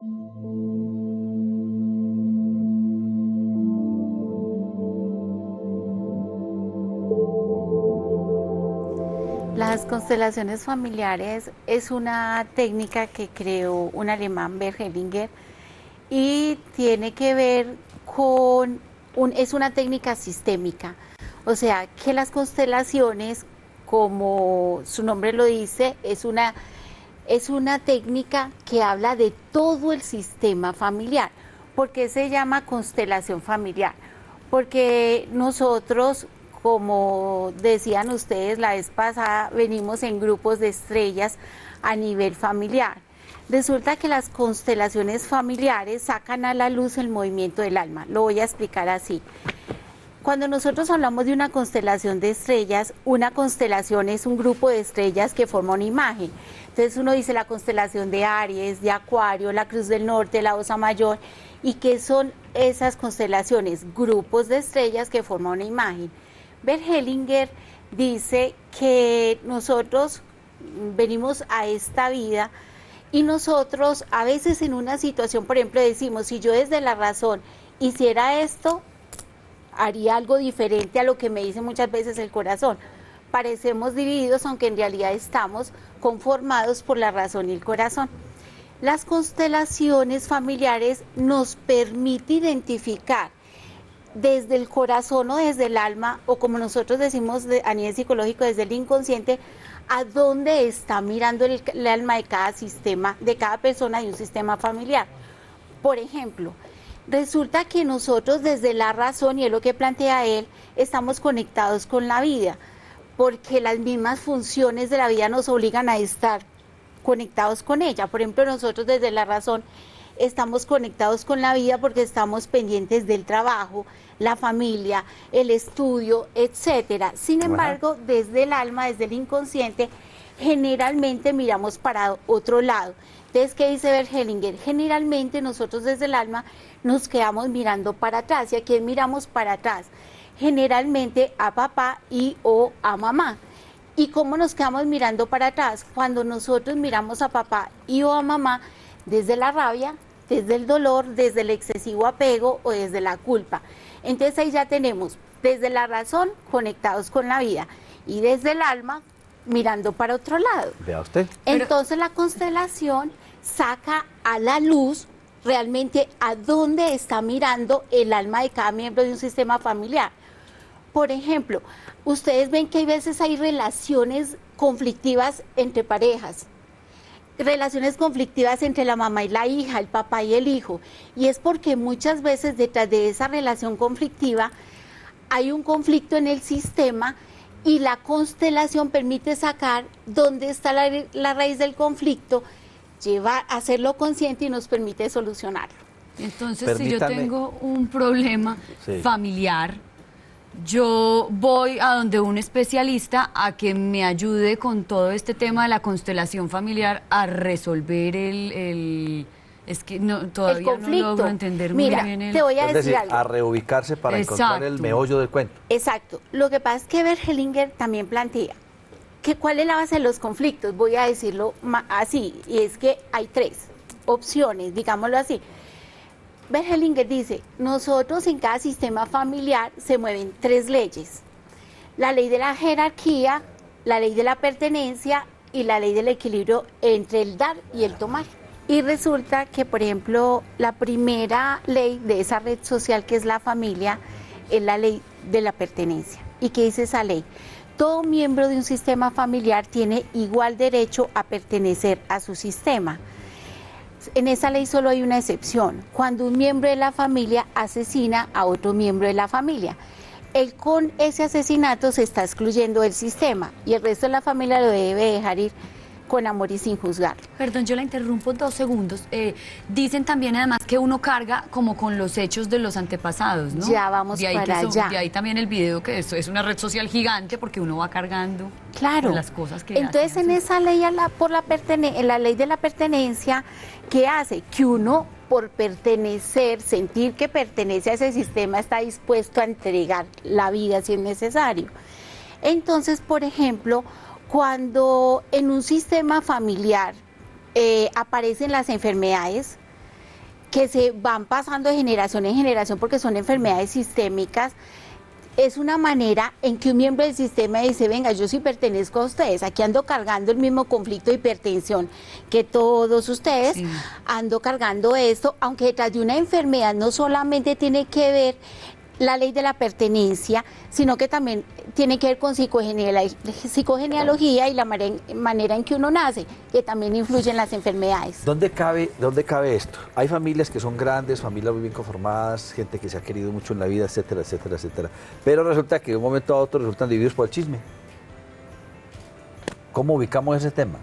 Las constelaciones familiares es una técnica que creó un alemán, Bert Hellinger, y tiene que ver con, es una técnica sistémica. O sea, que las constelaciones, como su nombre lo dice, es una técnica que habla de todo el sistema familiar. ¿Por qué se llama constelación familiar? Porque nosotros, como decían ustedes la vez pasada, venimos en grupos de estrellas a nivel familiar. Resulta que las constelaciones familiares sacan a la luz el movimiento del alma. Lo voy a explicar así. Cuando nosotros hablamos de una constelación de estrellas, una constelación es un grupo de estrellas que forma una imagen. Entonces uno dice la constelación de Aries, de Acuario, la Cruz del Norte, la Osa Mayor. ¿Y qué son esas constelaciones? Grupos de estrellas que forman una imagen. Bert Hellinger dice que nosotros venimos a esta vida y nosotros a veces en una situación, por ejemplo, decimos, si yo desde la razón hiciera esto, haría algo diferente a lo que me dice muchas veces el corazón. Parecemos divididos, aunque en realidad estamos conformados por la razón y el corazón. Las constelaciones familiares nos permiten identificar desde el corazón o desde el alma, o como nosotros decimos a nivel psicológico, desde el inconsciente, a dónde está mirando el alma de cada sistema, de cada persona y un sistema familiar. Por ejemplo, resulta que nosotros desde la razón, y es lo que plantea él, estamos conectados con la vida, porque las mismas funciones de la vida nos obligan a estar conectados con ella. Por ejemplo, nosotros desde la razón estamos conectados con la vida porque estamos pendientes del trabajo, la familia, el estudio, etcétera. Sin embargo, desde el alma, desde el inconsciente, generalmente miramos para otro lado. Entonces, ¿qué dice Bert Hellinger? Generalmente nosotros desde el alma nos quedamos mirando para atrás. ¿Y a quién miramos para atrás? Generalmente a papá y o a mamá. ¿Y cómo nos quedamos mirando para atrás? Cuando nosotros miramos a papá y o a mamá desde la rabia, desde el dolor, desde el excesivo apego o desde la culpa. Entonces ahí ya tenemos desde la razón conectados con la vida y desde el alma mirando para otro lado. Vea usted. Entonces la constelación saca a la luz realmente a dónde está mirando el alma de cada miembro de un sistema familiar. Por ejemplo, ustedes ven que hay veces hay relaciones conflictivas entre parejas, relaciones conflictivas entre la mamá y la hija, el papá y el hijo, y es porque muchas veces detrás de esa relación conflictiva hay un conflicto en el sistema y la constelación permite sacar dónde está la raíz del conflicto, hacerlo consciente y nos permite solucionarlo. Entonces, Permítame. si yo tengo un problema Sí. familiar, yo voy a donde un especialista a que me ayude con todo este tema de la constelación familiar a resolver es que todavía El conflicto. no logro entender muy Mira, bien te voy a Es decir decir, algo. a reubicarse para encontrar el Exacto. meollo del cuento. Exacto. Lo que pasa es que Bert Hellinger también plantea que cuál es la base de los conflictos. Voy a decirlo así, y es que hay 3 opciones, digámoslo así. Bert Hellinger dice, nosotros en cada sistema familiar se mueven 3 leyes. La ley de la jerarquía, la ley de la pertenencia y la ley del equilibrio entre el dar y el tomar. Y resulta que, por ejemplo, la primera ley de esa red social que es la familia es la ley de la pertenencia. ¿Y qué dice esa ley? Todo miembro de un sistema familiar tiene igual derecho a pertenecer a su sistema. En esa ley solo hay una excepción, cuando un miembro de la familia asesina a otro miembro de la familia. Él con ese asesinato se está excluyendo del sistema y el resto de la familia lo debe dejar ir con amor y sin juzgar. Perdón, yo la interrumpo 2 segundos. Dicen también además que uno carga como con los hechos de los antepasados, ¿no? Ya vamos de ahí para que allá. De ahí también el video que esto es una red social gigante porque uno va cargando Claro. con las cosas que Entonces hacen. en esa ley en la ley de la pertenencia, ¿qué hace? Que uno por pertenecer, sentir que pertenece a ese sistema, está dispuesto a entregar la vida si es necesario. Entonces, por ejemplo, cuando en un sistema familiar aparecen las enfermedades, que se van pasando de generación en generación porque son enfermedades sistémicas, es una manera en que un miembro del sistema dice, venga, yo sí pertenezco a ustedes, aquí ando cargando el mismo conflicto de hipertensión que todos ustedes, sí, ando cargando esto, aunque detrás de una enfermedad no solamente tiene que ver la ley de la pertenencia, sino que también tiene que ver con psicogenealogía y la manera en que uno nace, que también influye en las enfermedades. ¿Dónde cabe esto? Hay familias que son grandes, familias muy bien conformadas, gente que se ha querido mucho en la vida, etcétera, etcétera, etcétera. Pero resulta que de un momento a otro resultan divididos por el chisme. ¿Cómo ubicamos ese tema?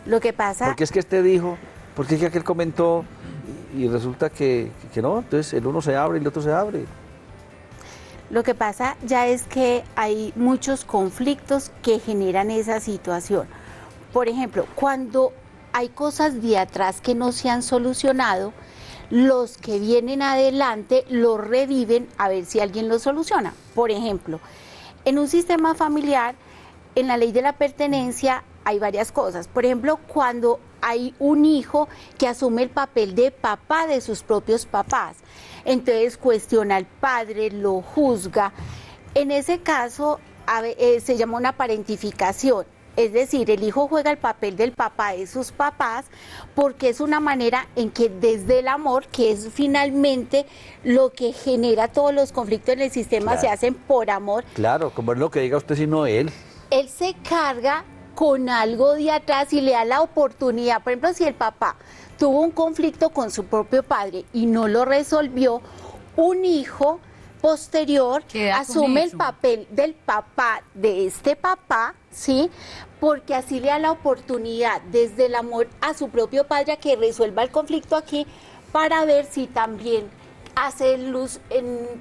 Lo que pasa... Porque es que este dijo, porque es que aquel comentó, y resulta que no, entonces el uno se abre y el otro se abre. Lo que pasa ya es que hay muchos conflictos que generan esa situación. Por ejemplo, cuando hay cosas de atrás que no se han solucionado, los que vienen adelante lo reviven a ver si alguien lo soluciona. Por ejemplo, en un sistema familiar, en la ley de la pertenencia hay varias cosas. Por ejemplo, cuando hay un hijo que asume el papel de papá de sus propios papás, entonces cuestiona al padre, lo juzga. En ese caso se llama una parentificación, es decir, el hijo juega el papel del papá de sus papás porque es una manera en que desde el amor, que es finalmente lo que genera todos los conflictos en el sistema, claro, se hacen por amor. Claro, como es lo que diga usted, sino él. Él se carga con algo de atrás y le da la oportunidad. Por ejemplo, si el papá tuvo un conflicto con su propio padre y no lo resolvió, un hijo posterior asume el papel del papá de este papá, ¿sí? Porque así le da la oportunidad desde el amor a su propio padre a que resuelva el conflicto aquí para ver si también hace luz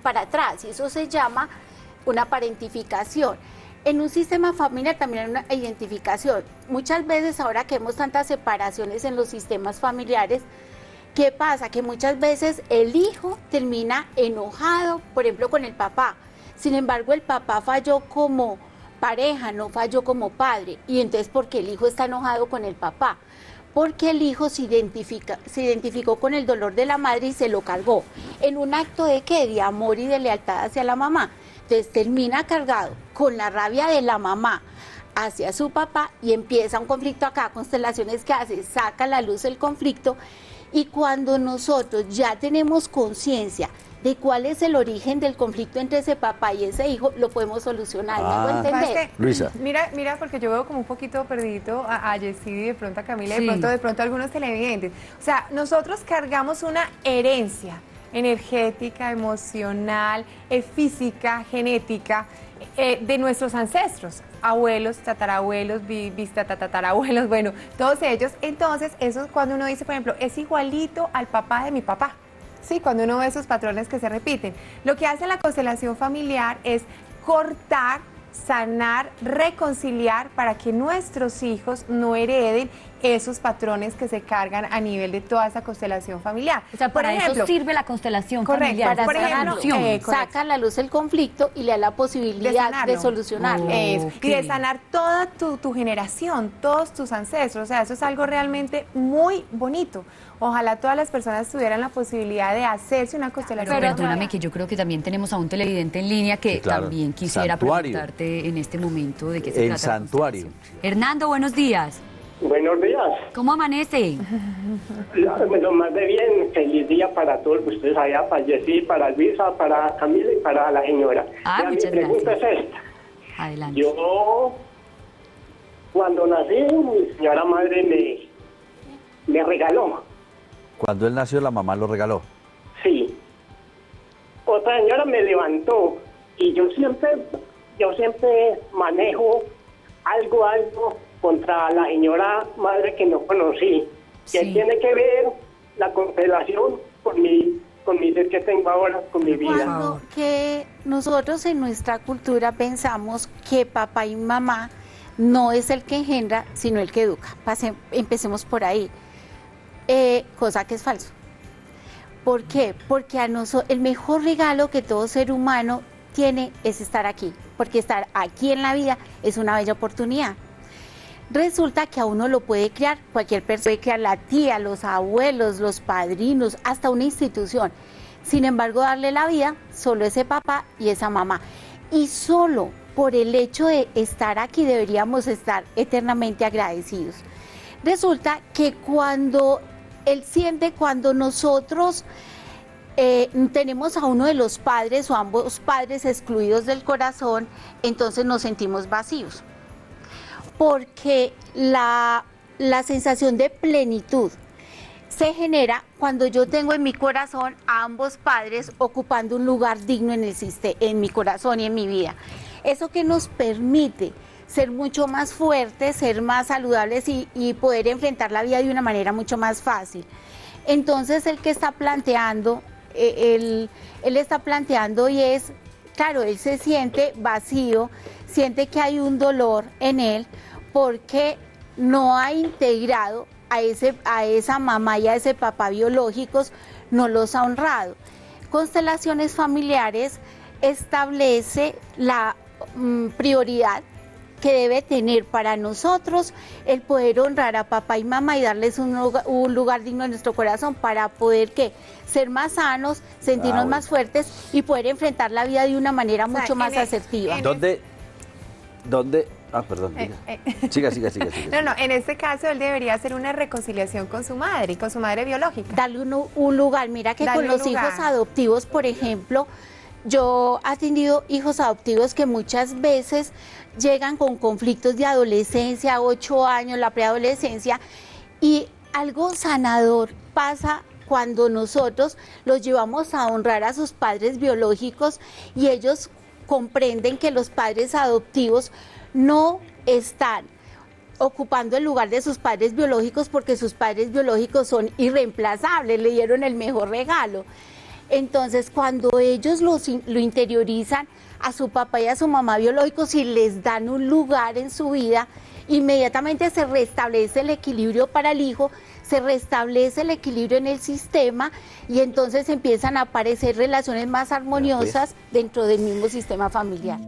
para atrás. Y eso se llama una parentificación. En un sistema familiar también hay una identificación. Muchas veces, ahora que vemos tantas separaciones en los sistemas familiares, ¿qué pasa? Que muchas veces el hijo termina enojado, por ejemplo, con el papá. Sin embargo, el papá falló como pareja, no falló como padre. Y entonces, ¿por qué el hijo está enojado con el papá? Porque el hijo se identificó con el dolor de la madre y se lo cargó. ¿En un acto de qué? De amor y de lealtad hacia la mamá. Entonces termina cargado con la rabia de la mamá hacia su papá y empieza un conflicto acá, constelaciones que hace, saca a la luz el conflicto, y cuando nosotros ya tenemos conciencia de cuál es el origen del conflicto entre ese papá y ese hijo, lo podemos solucionar. ¿Me hago entender? Luisa. Mira, porque yo veo como un poquito perdidito a Yesidi, de pronto a Camila, sí, de pronto a algunos televidentes. O sea, nosotros cargamos una herencia energética, emocional, física, genética, de nuestros ancestros, abuelos, tatarabuelos, tatarabuelos, bueno, todos ellos. Entonces, eso es cuando uno dice, por ejemplo, es igualito al papá de mi papá, ¿sí? Cuando uno ve esos patrones que se repiten. Lo que hace la constelación familiar es cortar, sanar, reconciliar para que nuestros hijos no hereden esos patrones que se cargan a nivel de toda esa constelación familiar. O sea, para eso sirve la constelación familiar. Para por ejemplo, saca a la luz el conflicto y le da la posibilidad de solucionarlo. Okay. Y de sanar toda tu generación, todos tus ancestros. O sea, eso es algo realmente muy bonito. Ojalá todas las personas tuvieran la posibilidad de hacerse una constelación. Pero perdóname, que yo creo que también tenemos a un televidente en línea que sí, claro, también quisiera preguntarte en este momento de qué se trata. El santuario. Hernando, buenos días. Buenos días. ¿Cómo amanece? Bueno, más de bien, feliz día para todos ustedes allá, para Jessy, para Luisa, para Camila y para la señora. Muchas mi pregunta gracias. es esta. Adelante. Yo, cuando nací, mi señora madre me regaló. Cuando él nació, la mamá lo regaló. Sí. Otra señora me levantó y yo siempre manejo algo contra la señora madre que no conocí, que sí, tiene que ver la constelación con mi ser que tengo ahora, con mi vida. Cuando que nosotros en nuestra cultura pensamos que papá y mamá no es el que engendra, sino el que educa. Empecemos por ahí, cosa que es falso. ¿Por qué? Porque el mejor regalo que todo ser humano tiene es estar aquí, porque estar aquí en la vida es una bella oportunidad. Resulta que a uno lo puede criar cualquier persona, puede criar la tía, los abuelos, los padrinos, hasta una institución. Sin embargo, darle la vida solo ese papá y esa mamá. Y solo por el hecho de estar aquí deberíamos estar eternamente agradecidos. Resulta que cuando él siente, cuando nosotros tenemos a uno de los padres o ambos padres excluidos del corazón, entonces nos sentimos vacíos. Porque la sensación de plenitud se genera cuando yo tengo en mi corazón a ambos padres ocupando un lugar digno en mi corazón y en mi vida. Eso que nos permite ser mucho más fuertes, ser más saludables y poder enfrentar la vida de una manera mucho más fácil. Entonces el que está planteando, él está planteando y es, claro, él se siente vacío, siente que hay un dolor en él porque no ha integrado a esa mamá y a ese papá biológicos, no los ha honrado. Constelaciones familiares establece la prioridad que debe tener para nosotros el poder honrar a papá y mamá y darles un lugar digno en nuestro corazón para poder ser más sanos, sentirnos más fuertes y poder enfrentar la vida de una manera mucho más asertiva. ¿Dónde? Ah, perdón. Siga. No, en este caso él debería hacer una reconciliación con su madre biológica. Darle un lugar. Mira que con los hijos adoptivos, por ejemplo, yo he atendido hijos adoptivos que muchas veces llegan con conflictos de adolescencia, 8 años, la preadolescencia, y algo sanador pasa cuando nosotros los llevamos a honrar a sus padres biológicos y ellos comprenden que los padres adoptivos no están ocupando el lugar de sus padres biológicos porque sus padres biológicos son irreemplazables, le dieron el mejor regalo. Entonces, cuando ellos lo interiorizan a su papá y a su mamá biológicos y les dan un lugar en su vida, inmediatamente se restablece el equilibrio para el hijo, se restablece el equilibrio en el sistema y entonces empiezan a aparecer relaciones más armoniosas dentro del mismo sistema familiar.